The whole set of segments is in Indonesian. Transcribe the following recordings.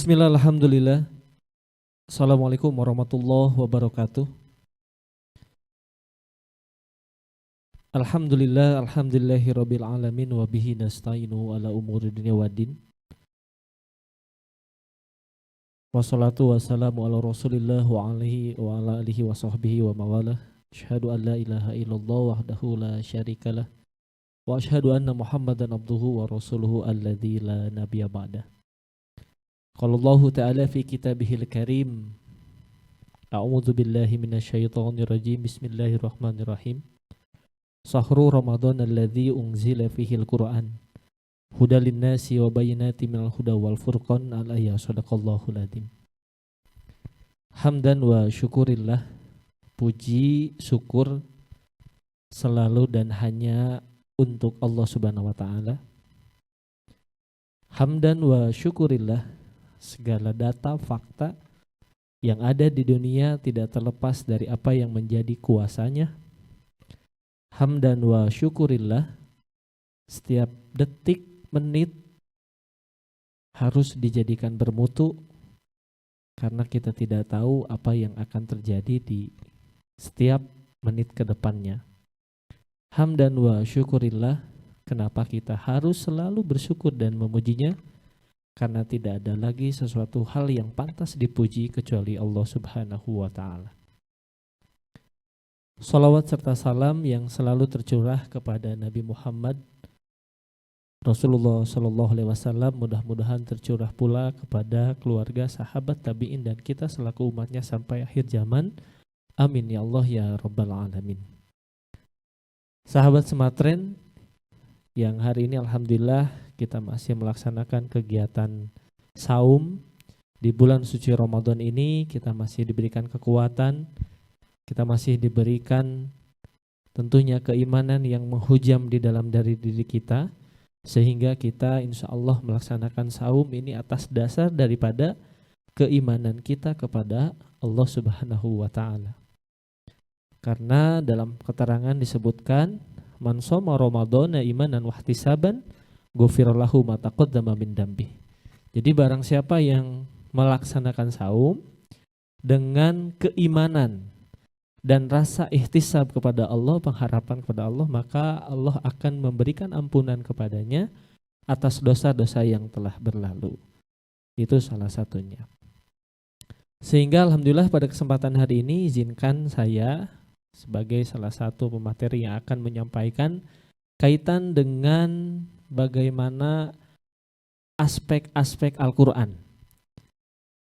Bismillah, alhamdulillah. Assalamualaikum warahmatullahi wabarakatuh. Alhamdulillah, alhamdulillahi rabbil alamin. Wa bihi nasta'inu ala umuri dunya waddin. Wassalatu wassalamu ala rasulillah wa ala alihi wa sahbihi wa mawalah. Asyhadu an la ilaha illallah wahdahu la syarikalah. Wa asyhadu anna muhammadan abduhu wa rasuluhu alladzi la nabiyya ba'dah. Qala Allah Ta'ala fi kitabihil karim. A'udzu billahi minasyaitonir rajim. Bismillahirrahmanirrahim. Sahru Ramadan alladzi unzila fihil Qur'an. Hudal linnasi wa bayyinatin minal huda wal furqan. Al-ayat. Shadaqallahul adzim. Hamdan wa syukurillah. Puji syukur selalu dan hanya untuk Allah Subhanahu wa taala. Hamdan wa syukurillah. Segala data, fakta yang ada di dunia tidak terlepas dari apa yang menjadi kuasanya. Hamdan wa syukurillah. Setiap detik, menit harus dijadikan bermutu, karena kita tidak tahu apa yang akan terjadi di setiap menit ke depannya. Hamdan wa syukurillah. Kenapa kita harus selalu bersyukur dan memujinya? Karena tidak ada lagi sesuatu hal yang pantas dipuji kecuali Allah Subhanahu wa ta'ala. Salawat serta salam yang selalu tercurah kepada Nabi Muhammad Rasulullah Sallallahu Alaihi Wasallam, mudah-mudahan tercurah pula kepada keluarga, sahabat, tabi'in, dan kita selaku umatnya sampai akhir zaman. Amin ya Allah ya Rabbal Alamin. Sahabat Sematren, yang hari ini alhamdulillah kita masih melaksanakan kegiatan saum di bulan suci Ramadan ini. Kita masih diberikan kekuatan, kita masih diberikan tentunya keimanan yang menghujam di dalam dari diri kita, sehingga kita insya Allah melaksanakan saum ini atas dasar daripada keimanan kita kepada Allah Subhanahu wa ta'ala. Karena dalam keterangan disebutkan, man shoma Ramadhana imanan wahtisaban ghufirallahu ma taqaddama min dambi. Jadi barang siapa yang melaksanakan saum dengan keimanan dan rasa ihtisab kepada Allah, pengharapan kepada Allah, maka Allah akan memberikan ampunan kepadanya atas dosa-dosa yang telah berlalu. Itu salah satunya. Sehingga alhamdulillah pada kesempatan hari ini izinkan saya sebagai salah satu pemateri yang akan menyampaikan kaitan dengan bagaimana aspek-aspek Al-Quran.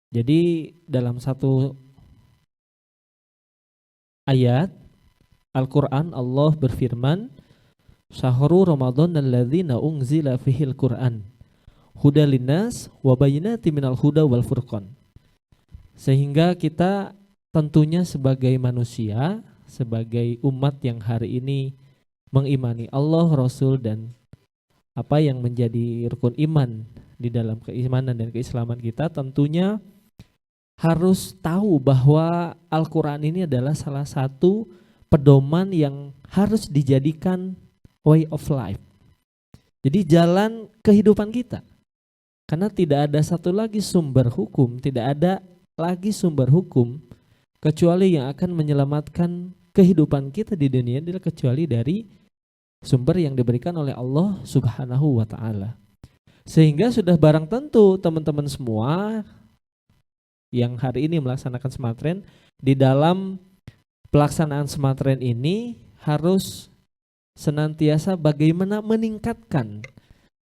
Jadi dalam satu ayat Al-Quran Allah berfirman, Syahru Ramadan alladzina unzila fihil Qur'an hudal linnas wa bayyinatin minal huda wal furqan. Sehingga kita tentunya sebagai manusia, sebagai umat yang hari ini mengimani Allah, Rasul, dan apa yang menjadi rukun iman di dalam keimanan dan keislaman kita, tentunya harus tahu bahwa Al-Quran ini adalah salah satu pedoman yang harus dijadikan way of life. Jadi jalan kehidupan kita. Karena tidak ada satu lagi sumber hukum, tidak ada lagi sumber hukum kecuali yang akan menyelamatkan kehidupan kita di dunia adalah kecuali dari sumber yang diberikan oleh Allah Subhanahu wa ta'ala. Sehingga sudah barang tentu teman-teman semua yang hari ini melaksanakan Sematren, di dalam pelaksanaan Sematren ini harus senantiasa bagaimana meningkatkan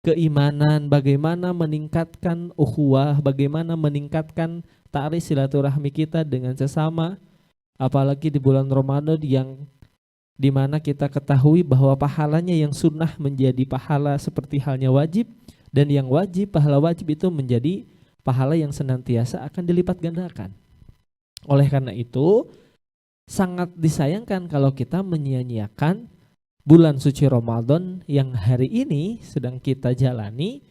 keimanan, bagaimana meningkatkan ukhuwah, bagaimana meningkatkan tali silaturahmi kita dengan sesama. Apalagi di bulan Ramadan yang dimana kita ketahui bahwa pahalanya yang sunnah menjadi pahala seperti halnya wajib, dan yang wajib, pahala wajib itu menjadi pahala yang senantiasa akan dilipat gandakan. Oleh karena itu sangat disayangkan kalau kita menyia-nyiakan bulan suci Ramadan yang hari ini sedang kita jalani,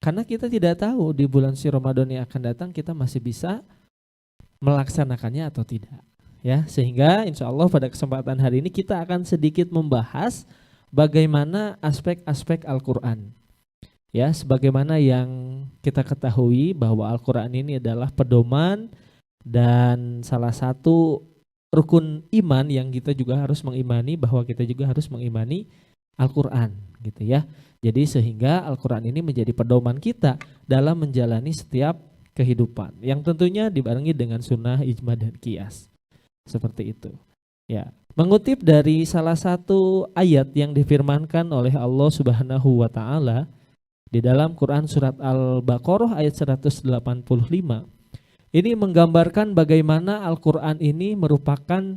karena kita tidak tahu di bulan suci Ramadan yang akan datang kita masih bisa melaksanakannya atau tidak, ya. Sehingga insya Allah pada kesempatan hari ini kita akan sedikit membahas bagaimana aspek-aspek Al-Quran. Ya, sebagaimana yang kita ketahui bahwa Al-Qur'an ini adalah pedoman dan salah satu rukun iman yang kita juga harus mengimani, bahwa kita juga harus mengimani Al-Qur'an gitu ya. Jadi sehingga Al-Qur'an ini menjadi pedoman kita dalam menjalani setiap kehidupan yang tentunya dibarengi dengan sunnah, ijma dan qiyas. Seperti itu. Ya, mengutip dari salah satu ayat yang difirmankan oleh Allah Subhanahu wa taala di dalam Quran surat Al-Baqarah ayat 185. Ini menggambarkan bagaimana Al-Qur'an ini merupakan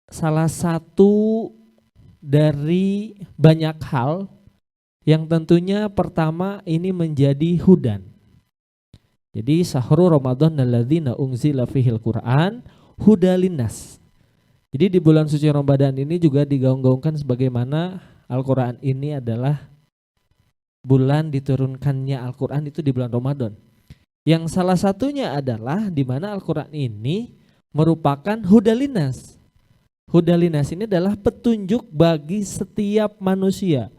salah satu dari banyak hal yang tentunya pertama ini menjadi hudan. Jadi sahru Ramadan alladzina unzila fihil Qur'an hudalinnas. Jadi di bulan suci Ramadan ini juga digaung-gaungkan sebagaimana Al-Qur'an ini adalah bulan diturunkannya Al-Qur'an itu di bulan Ramadan. Yang salah satunya adalah di mana Al-Qur'an ini merupakan hudalinnas. Hudalinnas ini adalah petunjuk bagi setiap manusia.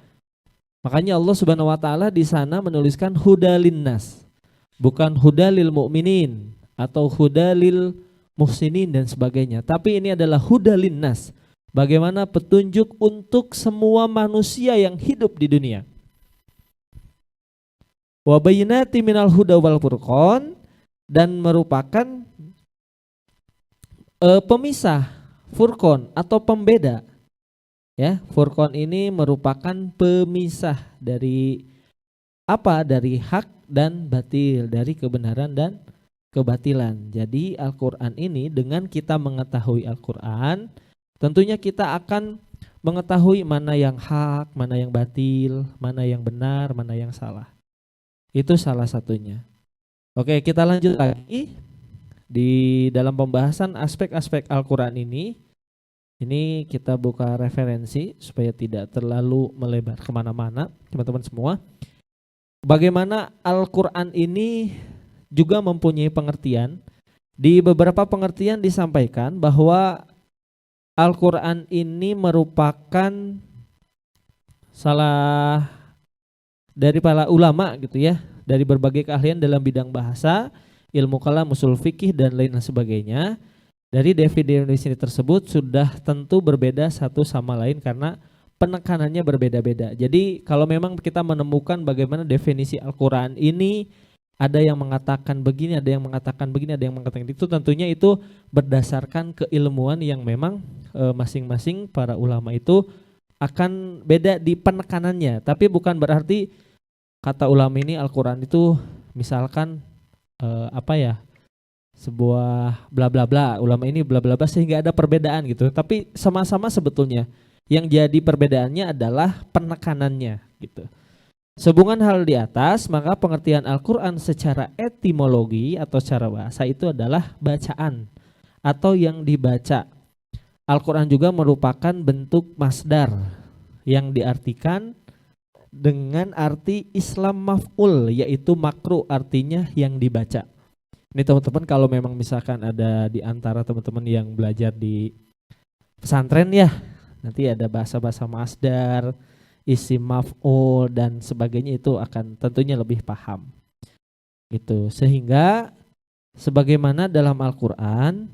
Makanya Allah Subhanahu wa taala di sana menuliskan hudalinnas. Bukan hudalil mu'minin atau hudalil muhsinin dan sebagainya. Tapi ini adalah hudalinnas. Bagaimana petunjuk untuk semua manusia yang hidup di dunia. Wa bayyinati minal huda wal furqan, dan merupakan pemisah, furqan atau pembeda. Ya, furqan ini merupakan pemisah dari apa? Dari hak dan batil, dari kebenaran dan kebatilan. Jadi Al-Qur'an ini dengan kita mengetahui Al-Qur'an, tentunya kita akan mengetahui mana yang hak, mana yang batil, mana yang benar, mana yang salah. Itu salah satunya. Oke, kita lanjut lagi di dalam pembahasan aspek-aspek Al-Qur'an ini. Ini kita buka referensi supaya tidak terlalu melebar kemana-mana, teman-teman semua. Bagaimana Al-Qur'an ini juga mempunyai pengertian. Di beberapa pengertian disampaikan bahwa Al-Qur'an ini merupakan salah dari para ulama gitu ya, dari berbagai keahlian dalam bidang bahasa, ilmu kalam, usul fikih dan lain sebagainya. Dari definisi tersebut sudah tentu berbeda satu sama lain karena penekanannya berbeda-beda. Jadi kalau memang kita menemukan bagaimana definisi Al-Qur'an ini, ada yang mengatakan begini, ada yang mengatakan begini, ada yang mengatakan itu, tentunya itu berdasarkan keilmuan yang memang masing-masing para ulama itu akan beda di penekanannya. Tapi bukan berarti kata ulama ini Al-Qur'an itu misalkan sebuah bla bla bla, ulama ini bla bla bla sehingga ada perbedaan gitu. Tapi sama-sama sebetulnya yang jadi perbedaannya adalah penekanannya gitu. Sehubungan hal di atas, maka pengertian Al-Qur'an secara etimologi atau secara bahasa itu adalah bacaan atau yang dibaca. Al-Qur'an juga merupakan bentuk masdar yang diartikan dengan arti Islam maf'ul, yaitu makru, artinya yang dibaca. Ini teman-teman kalau memang misalkan ada di antara teman-teman yang belajar di pesantren ya, nanti ada bahasa-bahasa masdar, isim maf'ul dan sebagainya, itu akan tentunya lebih paham. Gitu. Sehingga sebagaimana dalam Al-Qur'an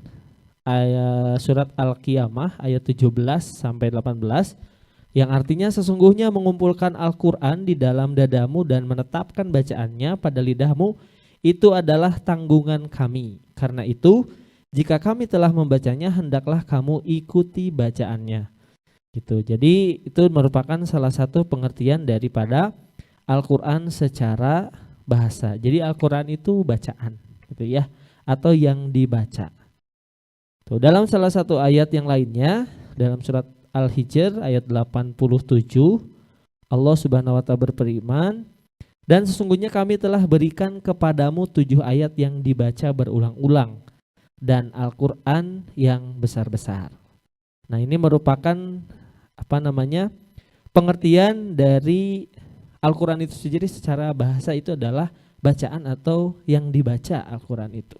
ayat surat Al-Qiyamah ayat 17 sampai 18 yang artinya sesungguhnya mengumpulkan Al-Qur'an di dalam dadamu dan menetapkan bacaannya pada lidahmu itu adalah tanggungan kami. Karena itu jika kami telah membacanya hendaklah kamu ikuti bacaannya. Gitu. Jadi itu merupakan salah satu pengertian daripada Al-Qur'an secara bahasa. Jadi Al-Qur'an itu bacaan gitu ya, atau yang dibaca. Tuh, dalam salah satu ayat yang lainnya dalam surat Al-Hijr ayat 87 Allah Subhanahu wa taala berfirman, dan sesungguhnya kami telah berikan kepadamu 7 ayat yang dibaca berulang-ulang dan Al-Qur'an yang besar-besar. Nah, ini merupakan pengertian dari Al-Qur'an itu sendiri secara bahasa itu adalah bacaan atau yang dibaca Al-Qur'an itu.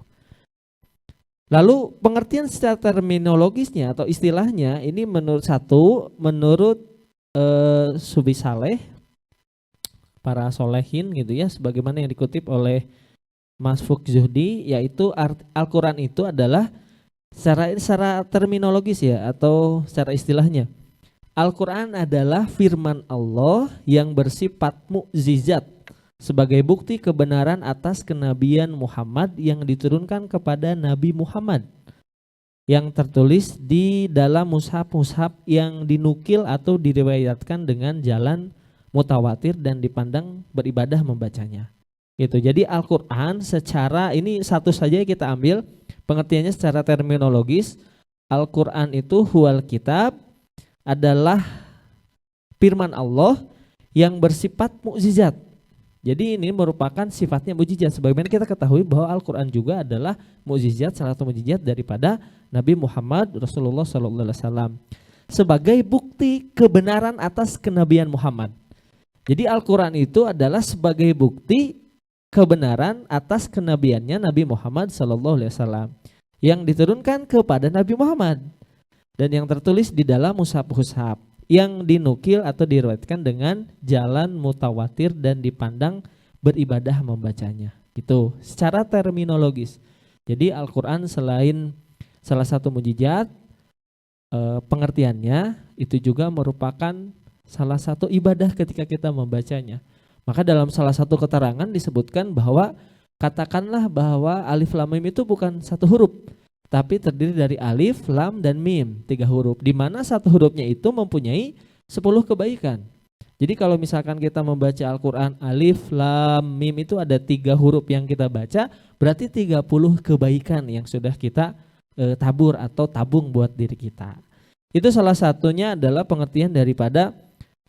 Lalu pengertian secara terminologisnya atau istilahnya ini menurut Subi Saleh para solehin gitu ya, sebagaimana yang dikutip oleh Mas Fuk Zuhdi, yaitu Al-Quran itu adalah secara terminologis ya, atau secara istilahnya, Al-Quran adalah firman Allah yang bersifat mukjizat sebagai bukti kebenaran atas kenabian Muhammad yang diturunkan kepada Nabi Muhammad, yang tertulis di dalam mushaf-mushaf yang dinukil atau diriwayatkan dengan jalan mutawatir dan dipandang beribadah membacanya. Gitu. Jadi Al-Quran secara ini satu saja kita ambil pengertiannya secara terminologis. Al-Quran itu huwal kitab, adalah firman Allah yang bersifat mukjizat. Jadi ini merupakan sifatnya mukjizat. Sebagaimana kita ketahui bahwa Al-Quran juga adalah mukjizat, salah satu mukjizat daripada Nabi Muhammad Rasulullah SAW sebagai bukti kebenaran atas kenabian Muhammad. Jadi Al-Quran itu adalah sebagai bukti kebenaran atas kenabiannya Nabi Muhammad SAW yang diturunkan kepada Nabi Muhammad dan yang tertulis di dalam mushaf-mushaf yang dinukil atau diriwayatkan dengan jalan mutawatir dan dipandang beribadah membacanya. Gitu, secara terminologis. Jadi Al-Quran selain salah satu mukjizat, pengertiannya itu juga merupakan salah satu ibadah ketika kita membacanya. Maka dalam salah satu keterangan disebutkan bahwa katakanlah bahwa alif lam mim itu bukan satu huruf, tapi terdiri dari alif, lam, dan mim, 3 huruf. Di mana satu hurufnya itu mempunyai 10 kebaikan. Jadi kalau misalkan kita membaca Al-Quran alif, lam, mim itu ada 3 huruf yang kita baca, berarti 30 kebaikan yang sudah kita tabur atau tabung buat diri kita. Itu salah satunya adalah pengertian daripada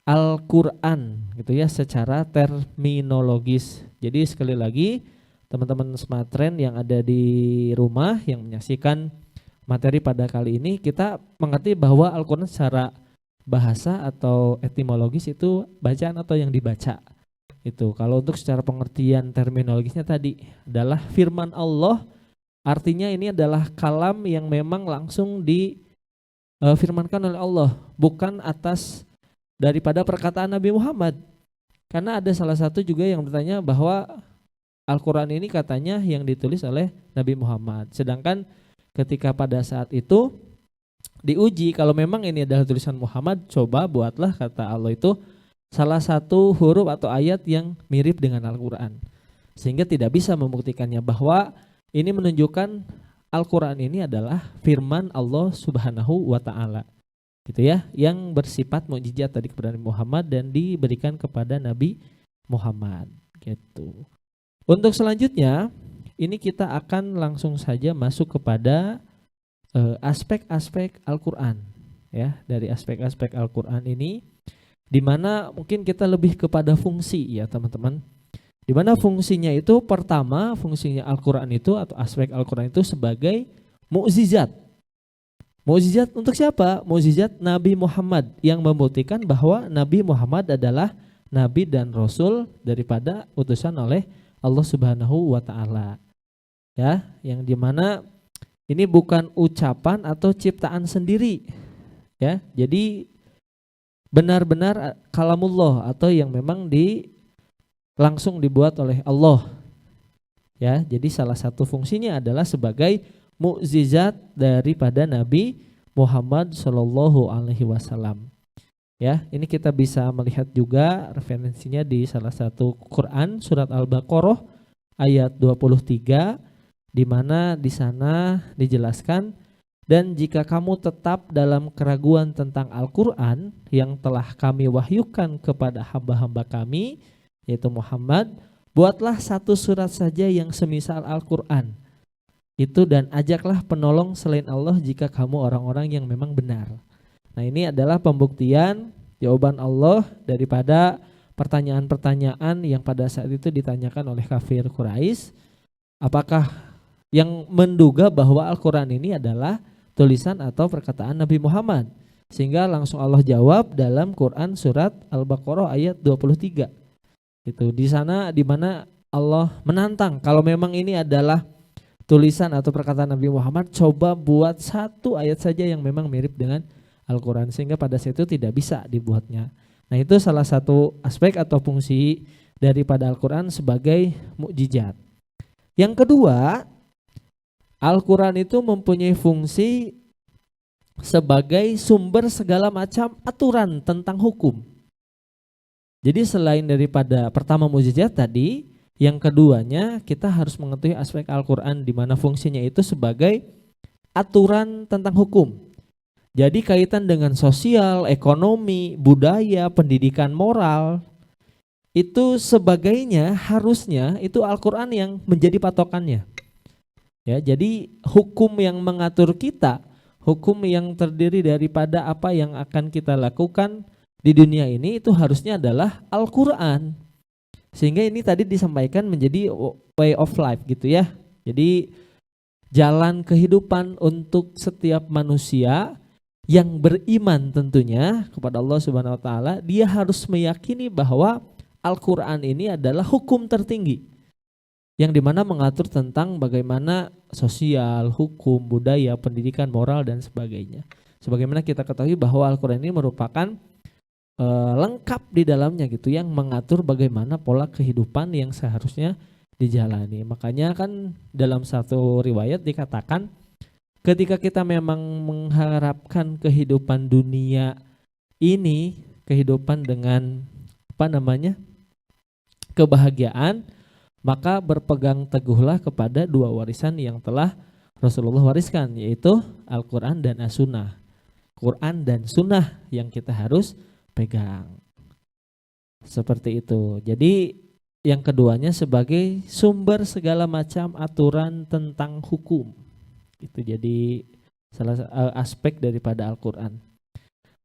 Al-Quran gitu ya, secara terminologis. Jadi sekali lagi teman-teman Smartren yang ada di rumah yang menyaksikan materi pada kali ini, kita mengerti bahwa Al-Quran secara bahasa atau etimologis itu bacaan atau yang dibaca. Itu kalau untuk secara pengertian terminologisnya tadi adalah firman Allah, artinya ini adalah kalam yang memang langsung difirmankan oleh Allah, bukan atas daripada perkataan Nabi Muhammad. Karena ada salah satu juga yang bertanya bahwa Al-Quran ini katanya yang ditulis oleh Nabi Muhammad. Sedangkan ketika pada saat itu diuji, kalau memang ini adalah tulisan Muhammad, coba buatlah, kata Allah itu, salah satu huruf atau ayat yang mirip dengan Al-Quran. Sehingga tidak bisa membuktikannya bahwa ini menunjukkan Al-Quran ini adalah firman Allah Subhanahu wa Ta'ala. Gitu ya, yang bersifat mukjizat tadi kepada Nabi Muhammad dan diberikan kepada Nabi Muhammad. Gitu. Untuk selanjutnya, ini kita akan langsung saja masuk kepada aspek-aspek Al-Quran. Ya, dari aspek-aspek Al-Quran ini, di mana mungkin kita lebih kepada fungsi ya teman-teman. Di mana fungsinya itu, pertama fungsinya Al-Quran itu atau aspek Al-Quran itu sebagai mukjizat. Mukjizat untuk siapa? Mukjizat Nabi Muhammad, yang membuktikan bahwa Nabi Muhammad adalah Nabi dan Rasul daripada utusan oleh Allah Subhanahu wa Ta'ala. Ya, yang dimana ini bukan ucapan atau ciptaan sendiri. Ya, jadi benar-benar kalamullah atau yang memang langsung dibuat oleh Allah. Ya, jadi salah satu fungsinya adalah sebagai mukjizat daripada Nabi Muhammad Shallallahu Alaihi Wasallam. Ya, ini kita bisa melihat juga referensinya di salah satu Quran surat Al-Baqarah ayat 23, di mana di sana dijelaskan, dan jika kamu tetap dalam keraguan tentang Al-Quran yang telah kami wahyukan kepada hamba-hamba kami, yaitu Muhammad, buatlah satu surat saja yang semisal Al-Quran itu dan ajaklah penolong selain Allah jika kamu orang-orang yang memang benar. Nah, ini adalah pembuktian jawaban Allah daripada pertanyaan-pertanyaan yang pada saat itu ditanyakan oleh kafir Quraisy. Apakah yang menduga bahwa Al-Quran ini adalah tulisan atau perkataan Nabi Muhammad. Sehingga langsung Allah jawab dalam Quran surat Al-Baqarah ayat 23. Itu di sana di mana Allah menantang, kalau memang ini adalah tulisan atau perkataan Nabi Muhammad, coba buat satu ayat saja yang memang mirip dengan Al-Quran, sehingga pada saat itu tidak bisa dibuatnya. Nah, itu salah satu aspek atau fungsi daripada Al-Quran sebagai mukjizat. Yang kedua, Al-Quran itu mempunyai fungsi sebagai sumber segala macam aturan tentang hukum. Jadi selain daripada pertama mukjizat tadi, yang keduanya kita harus mengetahui aspek Al-Quran di mana fungsinya itu sebagai aturan tentang hukum. Jadi kaitan dengan sosial, ekonomi, budaya, pendidikan moral, itu sebagainya harusnya itu Al-Quran yang menjadi patokannya. Ya, jadi hukum yang mengatur kita, hukum yang terdiri daripada apa yang akan kita lakukan di dunia ini itu harusnya adalah Al-Quran. Sehingga ini tadi disampaikan menjadi way of life gitu ya. Jadi jalan kehidupan untuk setiap manusia yang beriman tentunya kepada Allah Subhanahu wa taala, dia harus meyakini bahwa Al-Quran ini adalah hukum tertinggi yang dimana mengatur tentang bagaimana sosial, hukum, budaya, pendidikan, moral dan sebagainya. Sebagaimana kita ketahui bahwa Al-Quran ini merupakan lengkap di dalamnya gitu, yang mengatur bagaimana pola kehidupan yang seharusnya dijalani. Makanya kan dalam satu riwayat dikatakan ketika kita memang mengharapkan kehidupan dunia ini, kehidupan dengan kebahagiaan, maka berpegang teguhlah kepada dua warisan yang telah Rasulullah wariskan, yaitu Al-Quran dan As-Sunnah. Quran dan Sunnah yang kita harus pegang. Seperti itu. Jadi yang keduanya sebagai sumber segala macam aturan tentang hukum. Itu jadi salah aspek daripada Al-Quran.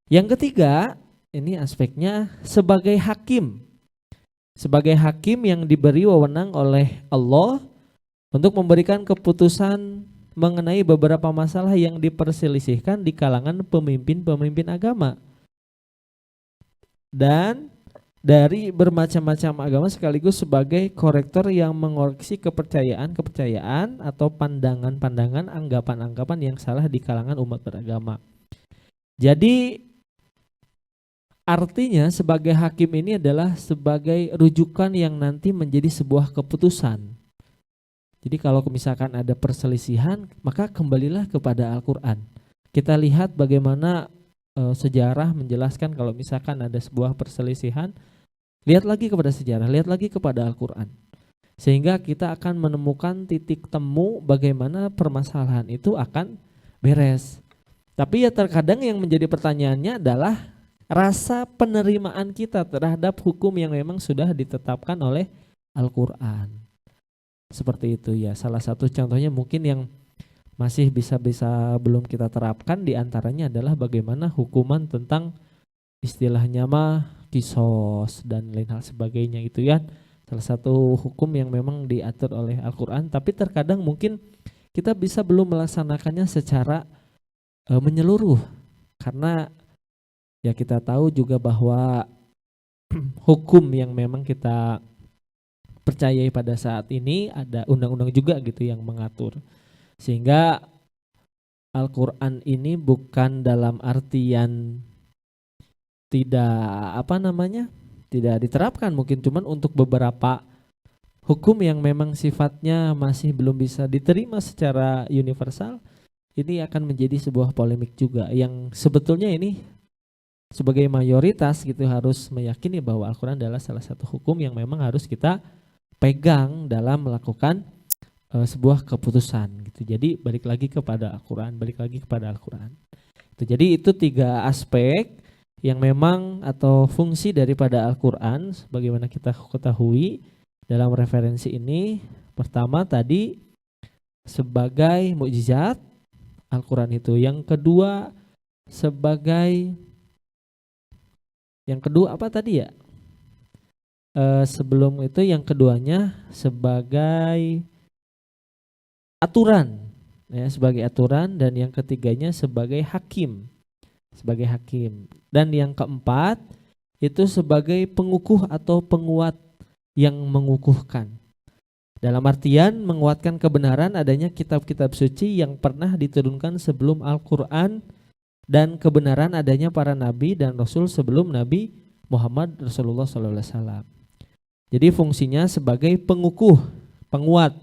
Yang ketiga, ini aspeknya sebagai hakim. Sebagai hakim yang diberi wewenang oleh Allah untuk memberikan keputusan mengenai beberapa masalah yang diperselisihkan di kalangan pemimpin-pemimpin agama. Dan dari bermacam-macam agama sekaligus sebagai korektor yang mengoreksi kepercayaan-kepercayaan atau pandangan-pandangan, anggapan-anggapan yang salah di kalangan umat beragama. Jadi artinya sebagai hakim ini adalah sebagai rujukan yang nanti menjadi sebuah keputusan. Jadi kalau misalkan ada perselisihan, maka kembalilah kepada Al-Quran. Kita lihat bagaimana sejarah menjelaskan kalau misalkan ada sebuah perselisihan, lihat lagi kepada sejarah, lihat lagi kepada Al-Quran. Sehingga kita akan menemukan titik temu bagaimana permasalahan itu akan beres. Tapi ya terkadang yang menjadi pertanyaannya adalah rasa penerimaan kita terhadap hukum yang memang sudah ditetapkan oleh Al-Quran. Seperti itu ya, salah satu contohnya mungkin yang masih bisa belum kita terapkan diantaranya adalah bagaimana hukuman tentang istilahnya kisos dan lain hal sebagainya gitu ya. Salah satu hukum yang memang diatur oleh Al-Quran, tapi terkadang mungkin kita bisa belum melaksanakannya secara menyeluruh. Karena ya kita tahu juga bahwa hukum yang memang kita percayai pada saat ini ada undang-undang juga gitu yang mengatur. Sehingga Al-Quran ini bukan dalam artian tidak diterapkan, mungkin cuman untuk beberapa hukum yang memang sifatnya masih belum bisa diterima secara universal, ini akan menjadi sebuah polemik juga yang sebetulnya ini sebagai mayoritas gitu harus meyakini bahwa Al-Quran adalah salah satu hukum yang memang harus kita pegang dalam melakukan sebuah keputusan gitu. Jadi balik lagi kepada Al-Quran, Jadi itu 3 aspek yang memang atau fungsi daripada Al-Quran sebagaimana kita ketahui dalam referensi ini. Pertama tadi sebagai mukjizat Al-Quran itu. Yang kedua apa tadi ya? Sebelum itu yang keduanya sebagai aturan ya, sebagai aturan, dan yang ketiganya sebagai hakim. Dan yang keempat itu sebagai pengukuh atau penguat yang mengukuhkan. Dalam artian menguatkan kebenaran adanya kitab-kitab suci yang pernah diturunkan sebelum Al-Quran dan kebenaran adanya para nabi dan rasul sebelum Nabi Muhammad Rasulullah SAW. Jadi fungsinya sebagai pengukuh, penguat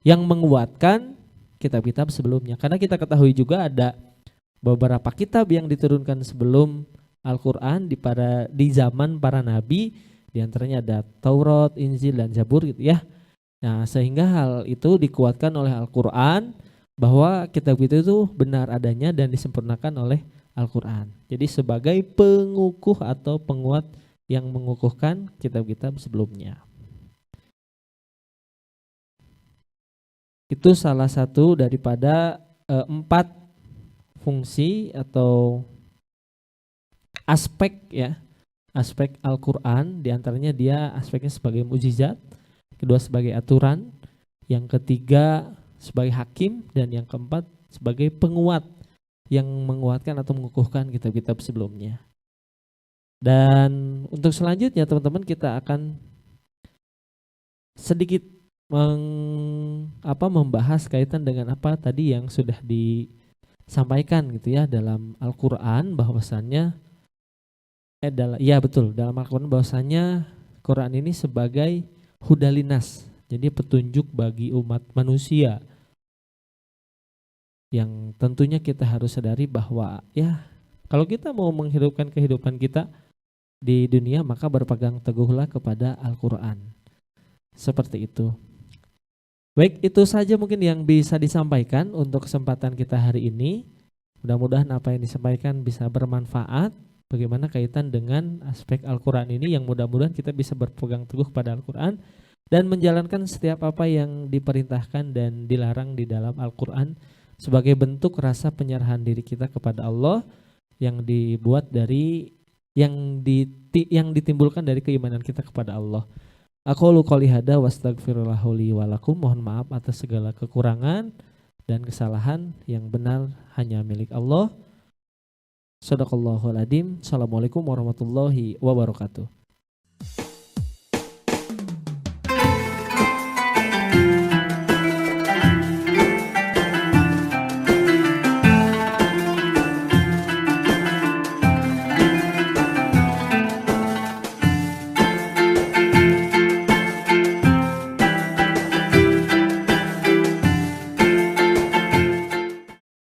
yang menguatkan kitab-kitab sebelumnya. Karena kita ketahui juga ada beberapa kitab yang diturunkan sebelum Al-Qur'an di zaman para nabi, di antaranya ada Taurat, Injil dan Zabur gitu ya. Nah, sehingga hal itu dikuatkan oleh Al-Qur'an bahwa kitab itu benar adanya dan disempurnakan oleh Al-Qur'an. Jadi sebagai pengukuh atau penguat yang mengukuhkan kitab-kitab sebelumnya. Itu salah satu daripada 4 fungsi atau aspek ya, aspek Al-Qur'an. Di antaranya dia aspeknya sebagai mukjizat, kedua sebagai aturan, yang ketiga sebagai hakim, dan yang keempat sebagai penguat yang menguatkan atau mengukuhkan kitab-kitab sebelumnya. Dan untuk selanjutnya teman-teman kita akan sedikit membahas kaitan dengan apa tadi yang sudah disampaikan gitu ya dalam Al-Qur'an, bahwasannya dalam Al-Qur'an bahwasannya Quran ini sebagai hudalinas, jadi petunjuk bagi umat manusia. Yang tentunya kita harus sadari bahwa ya kalau kita mau menghidupkan kehidupan kita di dunia, maka berpegang teguhlah kepada Al-Qur'an. Seperti itu. Baik, itu saja mungkin yang bisa disampaikan untuk kesempatan kita hari ini. Mudah-mudahan apa yang disampaikan bisa bermanfaat. Bagaimana kaitan dengan aspek Al-Qur'an ini, yang mudah-mudahan kita bisa berpegang teguh pada Al-Qur'an dan menjalankan setiap apa yang diperintahkan dan dilarang di dalam Al-Qur'an sebagai bentuk rasa penyerahan diri kita kepada Allah yang dibuat dari yang ditimbulkan dari keimanan kita kepada Allah. Aqulu qouli hada wastaghfirullahu li wa lakum. Mohon maaf atas segala kekurangan dan kesalahan, yang benar hanya milik Allah. Shadaqallahul adzim. Assalamualaikum warahmatullahi wabarakatuh.